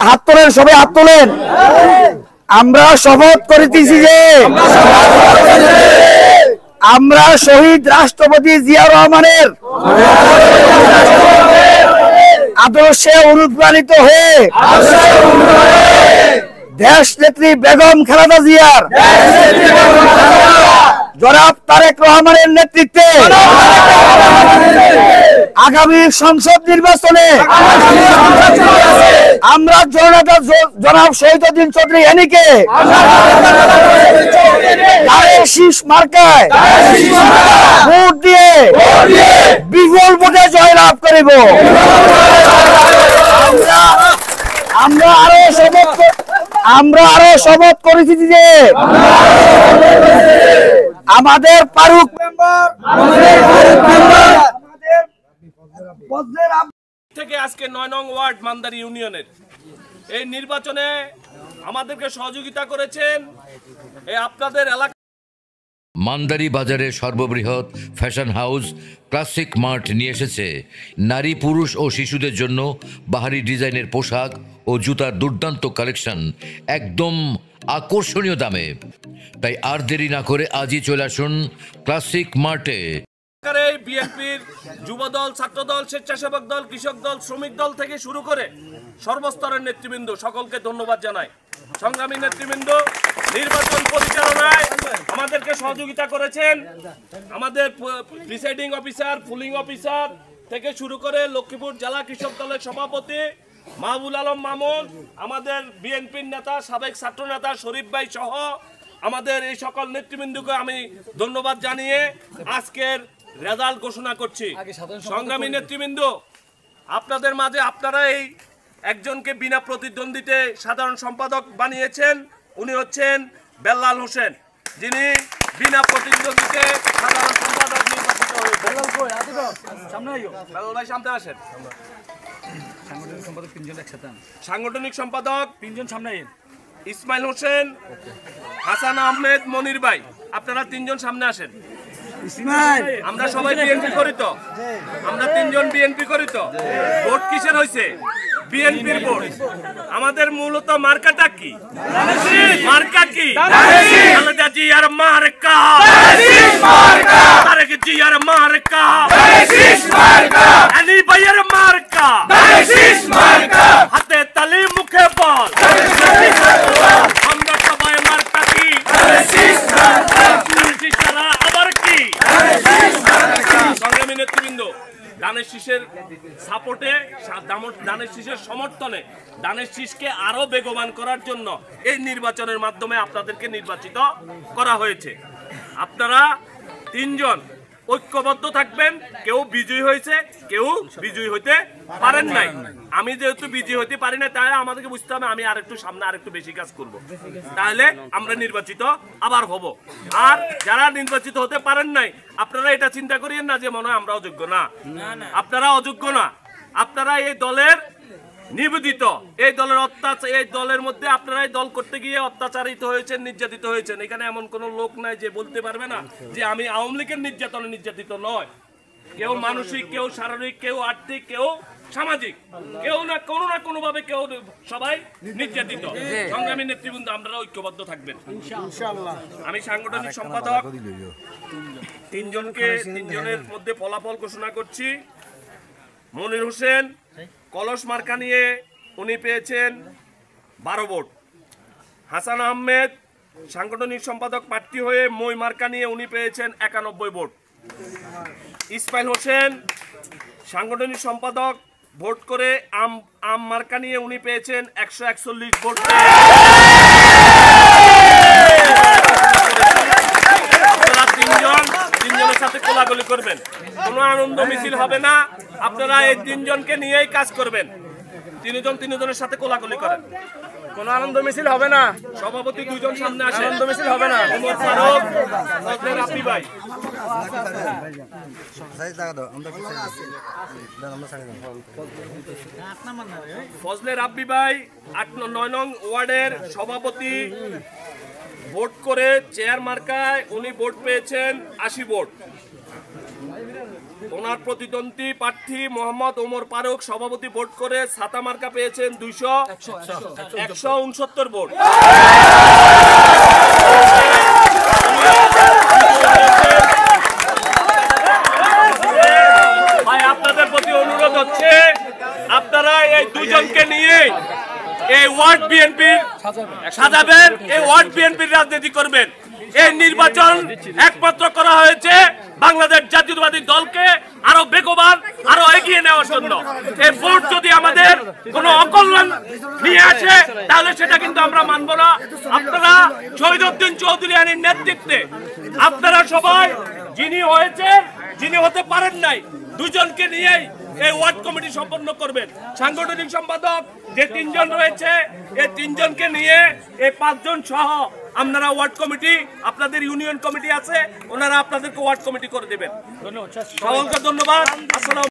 হাত তোলেন, সবাই হাত তোলেন। আমরা শপথ করিতেছি যে আমরা শহীদ রাষ্ট্রপতি জিয়া রহমানের আদর্শে অনুপ্রাণিত হয়ে দেশ নেত্রী বেগম খালেদা জিয়ার জনাব তারেক রহমানের নেতৃত্বে আগামী সংসদ নির্বাচনে আমরা জননেতা জনাব শহীদুদ্দিন চৌধুরী এনিকে শীষ মার্কায় ভোট দিয়ে বিপুল ভোটে জয়লাভ করিব। আমরা আরো শপথ করেছি যে আমাদের ফারুক মেম্বার থেকে আজকে ৯ নং ওয়ার্ড মান্দারি ইউনিয়নের এই নির্বাচনে আমাদেরকে সহযোগিতা করেছেন এই আপনাদের এলাকা মান্দারি বাজারের সর্ববৃহৎ ফ্যাশন হাউস ক্লাসিক মার্ট নিয়ে এসেছে নারী, পুরুষ ও শিশুদের জন্য বাহারি ডিজাইনের পোশাক ও জুতার দুর্দান্ত কালেকশন একদম আকর্ষণীয় দামে। তাই আর দেরি না করে আজই চলে আসুন ক্লাসিক মার্টে। বিএনপির যুবদল, ছাত্রদল, স্বেচ্ছাসেবক দল, কৃষক দল, শ্রমিক দল থেকে শুরু করে সর্বস্তরের নেতৃবৃন্দ সকলকে ধন্যবাদ জানাই। সংগ্রামী নেতৃবৃন্দ, নির্বাচন পরিচালনায় আমাদেরকে সহযোগিতা করেছেন আমাদের প্রিসাইডিং অফিসার, পুলিং অফিসার থেকে শুরু করে লক্ষ্মীপুর জেলা কৃষক দলের সভাপতি মাহবুল আলম মামুন, আমাদের বিএনপির নেতা, সাবেক ছাত্র নেতা শরীফ ভাই সহ আমাদের এই সকল নেতৃবৃন্দকে আমি ধন্যবাদ জানিয়ে আজকের রেজাল্ট ঘোষণা করছি। সংগ্রামী নেতৃবৃন্দ, আপনাদের মাঝে আপনারা এই একজনকে বিনা প্রতিদ্বন্দ্বিতে সাধারণ সম্পাদক বানিয়েছেন। উনি হচ্ছেন বেল্লাল হোসেন, যিনি বিনা প্রতিদ্বন্দ্বিতে সাধারণ সম্পাদক নির্বাচিত হয়েছেন। বেল্লাল ভাই সামনে আসেন। সাংগঠনিক সম্পাদক তিনজন সামনে, ইসমাইল হোসেন, হাসান আহমেদ, মনির ভাই, আপনারা তিনজন সামনে আসেন। আমরা সবাই বিএনপি করি তো, আমরা তিনজন বিএনপি করি তো। ভোট কিসের হয়েছে? বিএনপির ভোট। আমাদের মূলত মার্কাটা কি? মার্কা কি? খালেদা জিয়ার মার্কা, তারেক জিয়ার মার্কা, আলী ভাইয়ের মার্কা, হাতে তালি মুখে বল, আমরা সবাই মার্কা কি? আবার কি? সংগ্রামী নেতৃবৃন্দ, ধানের শীষের সাপোর্টে, ধানের শীষের সমর্থনে ধানের শীষকে আরো বেগবান করার জন্য এই নির্বাচনের মাধ্যমে আপনাদেরকে নির্বাচিত করা হয়েছে। আপনারা তিনজন ঐক্যবদ্ধ থাকবেন। কেউ বিজয়ী হয়েছে, কেউ বিজয়ী হইতে পারেন নাই। আমি যেহেতু বিজয়ী হইতে পারি না, তাই আমাদেরকে বুঝতে হবে আমি আরেকটু সামনে আরেকটু বেশি কাজ করব, তাহলে আমরা নির্বাচিত আবার হব। আর যারা নির্বাচিত হতে পারেন নাই, আপনারা এটা চিন্তা করিয়েন না যে মনে হয় আমরা অযোগ্য। না, আপনারা অযোগ্য না। আপনারা এই দলের নিবেদিত, এই দলের অত্যাচার, এই দলের মধ্যে আপনারা এই দল করতে গিয়ে অত্যাচারিত হয়েছেন, নির্যাতিত হয়েছেন। এখানে এমন কোন লোক নাই যে বলতে পারবে না যে আমি আওয়ামী লীগের নির্যাতনে নির্যাতিত নয়। কেউ মানসিক, কেউ শারীরিক, কেউ আর্থিক, কেউ সামাজিক, কেউ না কোনো ভাবে কেউ, সবাই নির্যাতিত। সংগ্রামী নেতৃবৃন্দ, আপনারা ঐক্যবদ্ধ থাকবেন ইনশাআল্লাহ। আমি সাংগঠনিক সম্পাদক তিনজনের মধ্যে ফলাফল ঘোষণা করছি। মনির হোসেন কলস মার্কা নিয়ে উনি পেয়েছেন 12 ভোট। হাসান আহমেদ সাংগঠনিক সম্পাদক প্রার্থী হয়ে মই মার্কা নিয়ে উনি পেয়েছেন 91 ভোট। ইসমাইল হোসেন সাংগঠনিক সম্পাদক ভোট করে আম মার্কা নিয়ে উনি পেয়েছেন 141 ভোট। আপনারা তিনজনের সাথে কোলাকুলি করবেন, কোনো আনন্দ মিছিল হবে না। আপনারা এই তিনজনকে নিয়েই কাজ করবেন। তিনজনের সাথে কোলাকুলি করেন, কোনো আনন্দ মিছিল হবে না। সভাপতি দুইজন সামনে আসেন, আনন্দ মিছিল হবে না। ওমর ফারুক, ফজলে রাব্বি ভাই, ফজলে রাব্বি ভাই 9 নং ওয়ার্ডের সভাপতি ভোট করে চেয়ার মার্কায় উনি ভোট পেয়েছেন 80 ভোট। ওনার প্রতিদ্বন্দ্বী প্রার্থী মোহাম্মদ ওমর ফারুক সভাপতি ভোট করে ছাতা মার্কা পেয়েছেন 169 ভোট। ভাই আপনাদের প্রতি অনুরোধ হচ্ছে আপনারা এই দুজনকে নিয়ে এই ওয়ার্ড বিএনপি সাজাবেন, এই ওয়ার্ড বিএনপির রাজনীতি করবেন। এই নির্বাচন একমাত্র করা হয়েছে বাংলাদেশ জাতীয়তাবাদী দলকে আরো বেগবান আরো এগিয়ে নেওয়ার জন্য। এই ভোট যদি আমাদের কোনো অকল্যাণ নিয়ে আসে তাহলে সেটা কিন্তু আমরা মানব না। আপনারা শহীদউদ্দিন চৌধুরী আলীর নেতৃত্বে আপনারা সবাই যিনি হয়েছে যিনি হতে পারেন নাই দুজনকে নিয়েই এই ওয়ার্ড কমিটি সম্পন্ন করবেন। সাংগঠনিক সম্পাদক যে 3 জন রয়েছে এই 3 জনকে নিয়ে এই 5 জন সহ আপনারা ওয়ার্ড কমিটি, আপনাদের ইউনিয়ন কমিটি আছে ওনারা আপনাদেরকে ওয়ার্ড কমিটি করে দেবেন। সকলকে ধন্যবাদ। আসসালামু